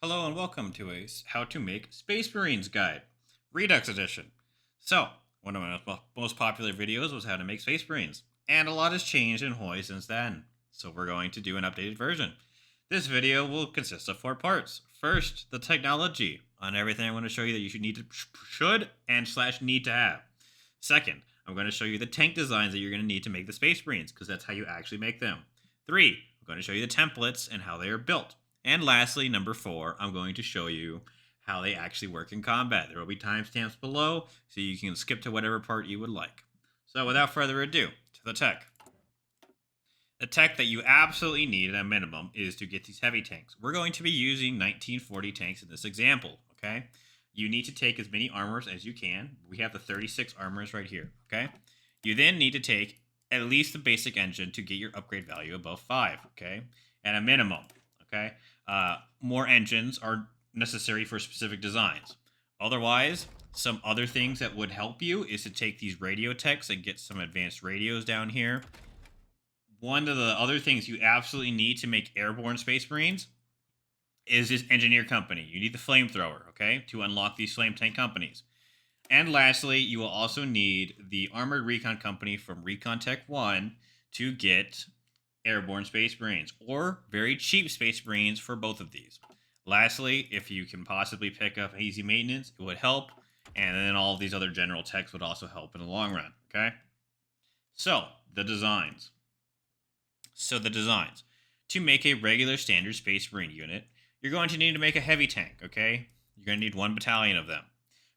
Hello and welcome to a How to Make Space Marines guide, Redux edition. So, one of my most popular videos was how to make Space Marines, and a lot has changed in Hoi since then. So we're going to do an updated version. This video will consist of 4 parts. First, the technology on everything I'm going to show you that you should and slash need to have. Second, I'm going to show you the tank designs that you're going to need to make the Space Marines, because that's how you actually make them. 3, I'm going to show you the templates and how they are built. And lastly, number 4, I'm going to show you how they actually work in combat. There will be timestamps below, so you can skip to whatever part you would like. So without further ado, to the tech. The tech that you absolutely need at a minimum is to get these heavy tanks. We're going to be using 1940 tanks in this example, okay? You need to take as many armors as you can. We have the 36 armors right here, okay? You then need to take at least the basic engine to get your upgrade value above 5, okay? At a minimum, okay? More engines are necessary for specific designs. Otherwise, some other things that would help you is to take these radio techs and get some advanced radios down here. One of the other things you absolutely need to make airborne Space Marines is this engineer company. You need the flamethrower, okay, to unlock these flame tank companies. And lastly, you will also need the armored recon company from Recon Tech 1 to get airborne Space Marines, or very cheap Space Marines for both of these. Lastly, if you can possibly pick up easy maintenance, it would help, and then all of these other general techs would also help in the long run, okay? So, the designs. To make a regular standard Space Marine unit, you're going to need to make a heavy tank, okay? You're going to need 1 battalion of them.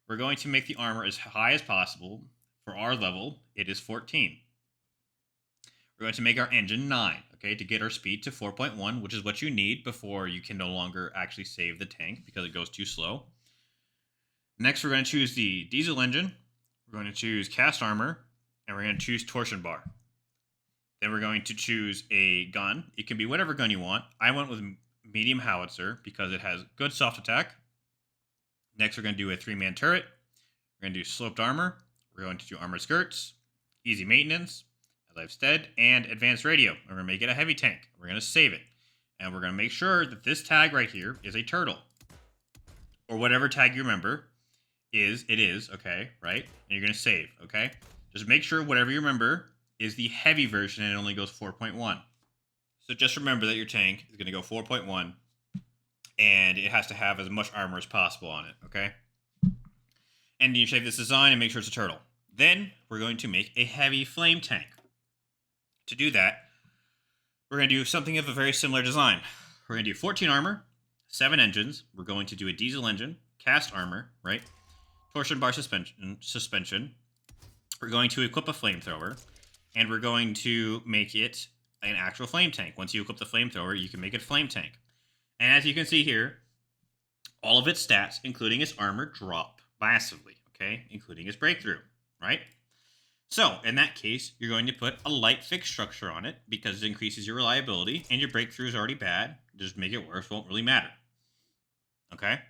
We're going to make the armor as high as possible. For our level, it is 14. We're going to make our engine 9, okay, to get our speed to 4.1, which is what you need before you can no longer actually save the tank because it goes too slow. Next, we're going to choose the diesel engine. We're going to choose cast armor, and we're going to choose torsion bar. Then we're going to choose a gun. It can be whatever gun you want. I went with medium howitzer because it has good soft attack. Next, we're going to do a 3-man turret. We're going to do sloped armor. We're going to do armored skirts, easy maintenance, as I've said, and advanced radio. We're going to make it a heavy tank. We're going to save it. And we're going to make sure that this tag right here is a turtle. Or whatever tag you remember it is, okay, right? And you're going to save, okay? Just make sure whatever you remember is the heavy version and it only goes 4.1. So just remember that your tank is going to go 4.1 and it has to have as much armor as possible on it, okay? And you save this design and make sure it's a turtle. Then we're going to make a heavy flame tank. To do that, we're going to do something of a very similar design. We're going to do 14 armor, 7 engines. We're going to do a diesel engine, cast armor, right? Torsion bar suspension. We're going to equip a flamethrower, and we're going to make it an actual flame tank. Once you equip the flamethrower, you can make it a flame tank. And as you can see here, all of its stats, including its armor, drop massively, okay? Including its breakthrough, right? So, in that case, you're going to put a light fixed structure on it because it increases your reliability, and your breakthrough is already bad. Just make it worse, won't really matter. Okay?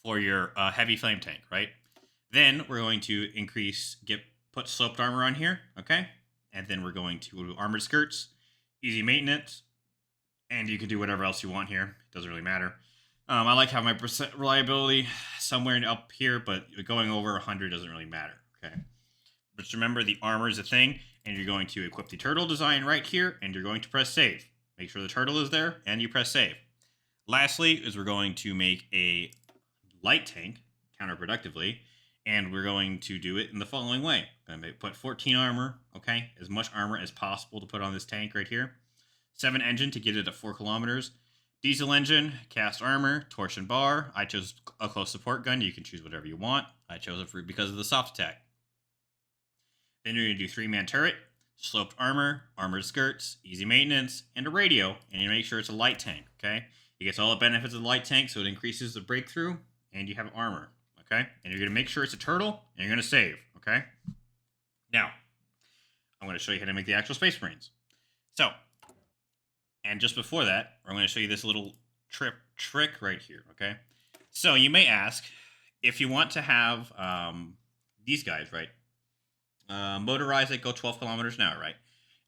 For your heavy flame tank, right? Then we're going to put sloped armor on here, okay? And then we're going to do armored skirts, easy maintenance, and you can do whatever else you want here. It doesn't really matter. I like having my percent reliability somewhere up here, but going over 100 doesn't really matter, okay? But just remember, the armor is a thing, and you're going to equip the turtle design right here, and you're going to press save. Make sure the turtle is there, and you press save. Lastly, is we're going to make a light tank, counterproductively, and we're going to do it in the following way. I'm going to put 14 armor, okay? As much armor as possible to put on this tank right here. 7 engine to get it at 4 kilometers. Diesel engine, cast armor, torsion bar. I chose a close support gun. You can choose whatever you want. I chose it because of the soft attack. Then you're going to do 3-man turret, sloped armor, armored skirts, easy maintenance, and a radio. And you make sure it's a light tank, okay? It gets all the benefits of the light tank, so it increases the breakthrough, and you have armor, okay? And you're going to make sure it's a turtle, and you're going to save, okay? Now, I'm going to show you how to make the actual Space Marines. So, and just before that, I'm going to show you this little trick right here, okay? So you may ask, if you want to have these guys, right? Motorized that go 12 kilometers an hour, right?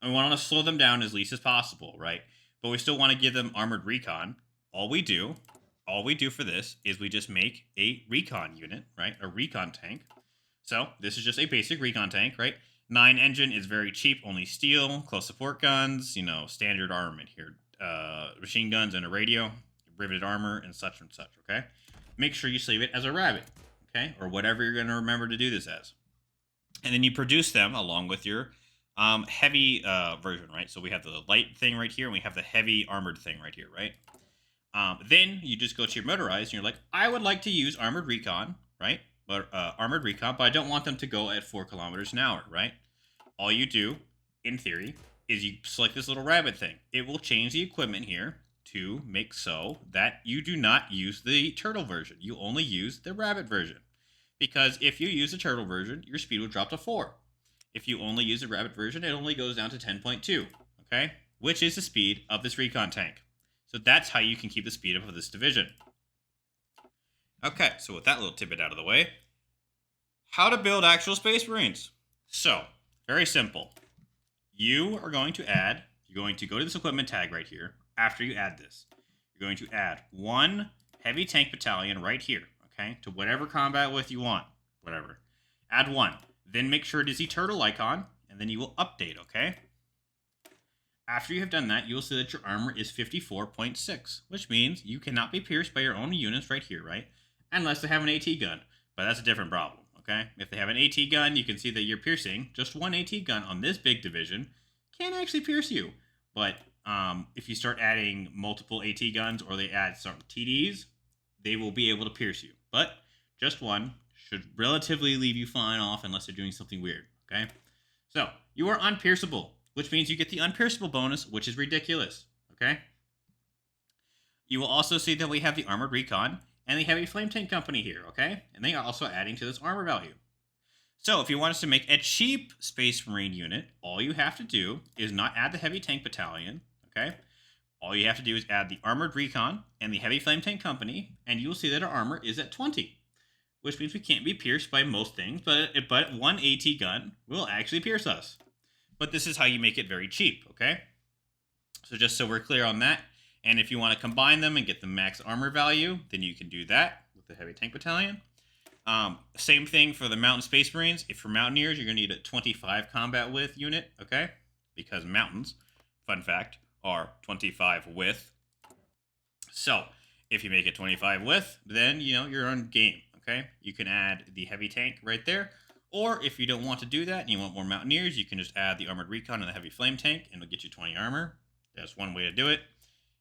And we want to slow them down as least as possible, right? But we still want to give them armored recon. All we do all we do for this is we just make a recon unit, right? A recon tank. So this is just a basic recon tank, right? 9 engine is very cheap, only steel, close support guns, standard armament here. Machine guns and a radio, riveted armor, and such, okay? Make sure you save it as a rabbit, okay? Or whatever you're going to remember to do this as. And then you produce them along with your heavy version, right? So we have the light thing right here, and we have the heavy armored thing right here, right? Then you just go to your motorized, and you're like, I would like to use armored recon, right? But armored recon, but I don't want them to go at 4 kilometers an hour, right? All you do, in theory, is you select this little rabbit thing. It will change the equipment here to make so that you do not use the turtle version. You only use the rabbit version. Because if you use the turtle version, your speed will drop to 4. If you only use the rabbit version, it only goes down to 10.2, okay? Which is the speed of this recon tank. So that's how you can keep the speed up of this division. Okay, so with that little tidbit out of the way, how to build actual Space Marines. So, very simple. You're going to go to this equipment tag right here. After you add this, you're going to add 1 heavy tank battalion right here, okay, to whatever combat width you want, whatever. Add 1. Then make sure it is the turtle icon, and then you will update, okay? After you have done that, you will see that your armor is 54.6, which means you cannot be pierced by your own units right here, right? Unless they have an AT gun, but that's a different problem, okay? If they have an AT gun, you can see that you're piercing. Just 1 AT gun on this big division can actually pierce you. But if you start adding multiple AT guns or they add some TDs, they will be able to pierce you. But just 1 should relatively leave you fine off unless they're doing something weird, okay? So, you are unpierceable, which means you get the unpierceable bonus, which is ridiculous, okay? You will also see that we have the Armored Recon and the Heavy Flame Tank Company here, okay? And they are also adding to this armor value. So if you want us to make a cheap Space Marine unit, all you have to do is not add the Heavy Tank Battalion, okay? All you have to do is add the Armored Recon and the Heavy Flame Tank Company, and you will see that our armor is at 20, which means we can't be pierced by most things, but 1 AT gun will actually pierce us. But this is how you make it very cheap, okay? So just so we're clear on that, and if you want to combine them and get the max armor value, then you can do that with the Heavy Tank Battalion. Same thing for the Mountain Space Marines. If for Mountaineers, you're going to need a 25 combat width unit, okay? Because mountains, fun fact, are 25 width. So if you make it 25 width, then, you're on game, okay? You can add the Heavy Tank right there. Or if you don't want to do that and you want more Mountaineers, you can just add the Armored Recon and the Heavy Flame Tank, and it'll get you 20 armor. That's one way to do it.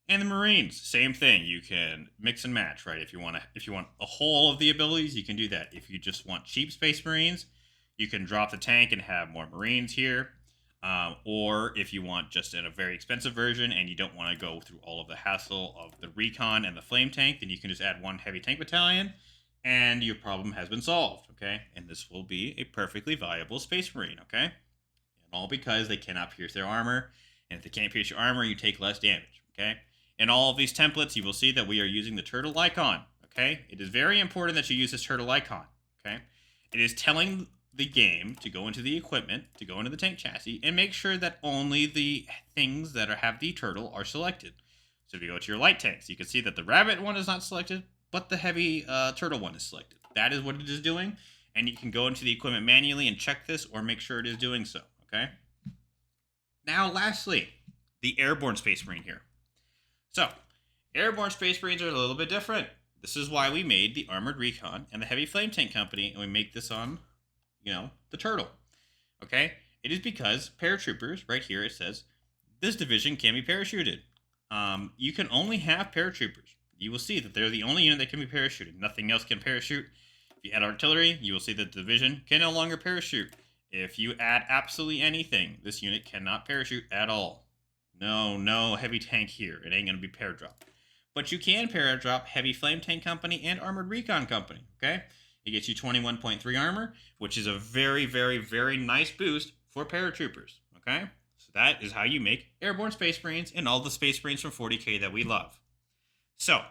And the Marines, same thing. You can mix and match, right? If you want a whole of the abilities, you can do that. If you just want cheap Space Marines, you can drop the tank and have more Marines here. Or if you want just in a very expensive version and you don't want to go through all of the hassle of the Recon and the Flame Tank, then you can just add 1 Heavy Tank Battalion, and your problem has been solved, okay? And this will be a perfectly viable Space Marine, okay? And all because they cannot pierce their armor, and if they can't pierce your armor, you take less damage, okay? In all of these templates, you will see that we are using the turtle icon, okay? It is very important that you use this turtle icon, okay? It is telling the game to go into the equipment, to go into the tank chassis, and make sure that only the things that have the turtle are selected. So if you go to your light tanks, you can see that the rabbit one is not selected, but the heavy turtle one is selected. That is what it is doing, and you can go into the equipment manually and check this or make sure it is doing so, okay? Now, lastly, the Airborne Space Marine here. So, Airborne Space Marines are a little bit different. This is why we made the Armored Recon and the Heavy Flame Tank Company, and we make this on, the turtle, okay? It is because paratroopers, right here it says, this division can be parachuted. You can only have paratroopers. You will see that they're the only unit that can be parachuted. Nothing else can parachute. If you add artillery, you will see that the division can no longer parachute. If you add absolutely anything, this unit cannot parachute at all. No heavy tank here. It ain't going to be paradrop. But you can paradrop Heavy Flame Tank Company and Armored Recon Company, okay? It gets you 21.3 armor, which is a very, very, very nice boost for paratroopers, okay? So that is how you make Airborne Space Marines and all the Space Marines from 40K that we love. So,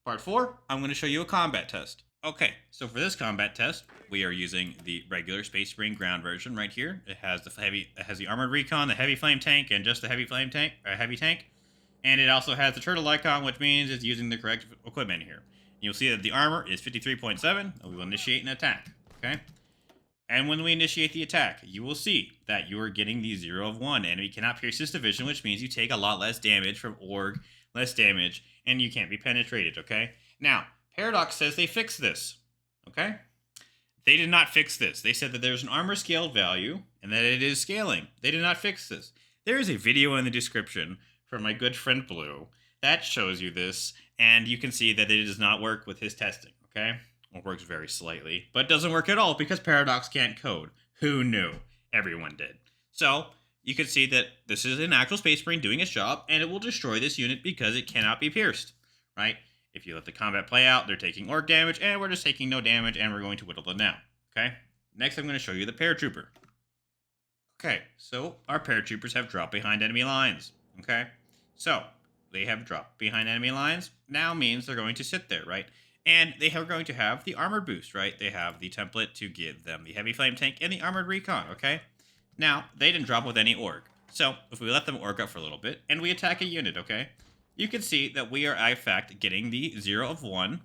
part 4, I'm going to show you a combat test. Okay, so for this combat test, we are using the regular Space Marine ground version right here. It has the Armored Recon, the Heavy Flame Tank, and just the Heavy Flame Tank, Heavy Tank. And it also has the turtle icon, which means it's using the correct equipment here. You'll see that the armor is 53.7, and we will initiate an attack, okay? And when we initiate the attack, you will see that you are getting the 0 of 1. Enemy cannot pierce this division, which means you take a lot less damage from org, less damage, and you can't be penetrated, okay? Now, Paradox says they fixed this, okay? They did not fix this. They said that there's an armor scaled value and that it is scaling. They did not fix this. There is a video in the description from my good friend Blue that shows you this, and you can see that it does not work with his testing, okay? It works very slightly, but it doesn't work at all because Paradox can't code. Who knew? Everyone did. So, you can see that this is an actual Space Marine doing its job, and it will destroy this unit because it cannot be pierced, right? If you let the combat play out, they're taking orc damage, and we're just taking no damage, and we're going to whittle them down, okay? Next, I'm going to show you the paratrooper. Okay, so our paratroopers have dropped behind enemy lines, okay? So, they have dropped behind enemy lines, now means they're going to sit there, right? And they are going to have the armored boost, right? They have the template to give them the heavy flame tank and the armored recon, okay? Now, they didn't drop with any org. So, if we let them org up for a little bit, and we attack a unit, okay? You can see that we are, in fact, getting the 0 of 1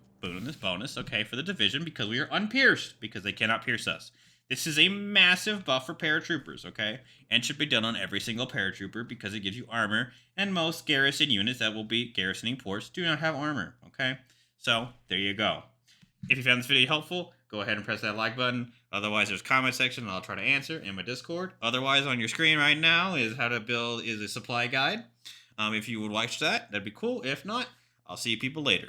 bonus, okay, for the division because we are unpierced, because they cannot pierce us. This is a massive buff for paratroopers, okay? And should be done on every single paratrooper because it gives you armor, and most garrison units that will be garrisoning ports do not have armor, okay? So, there you go. If you found this video helpful, go ahead and press that like button. Otherwise, there's a comment section and I'll try to answer in my Discord. Otherwise, on your screen right now is how to build a supply guide. If you would watch that, that'd be cool. If not, I'll see you people later.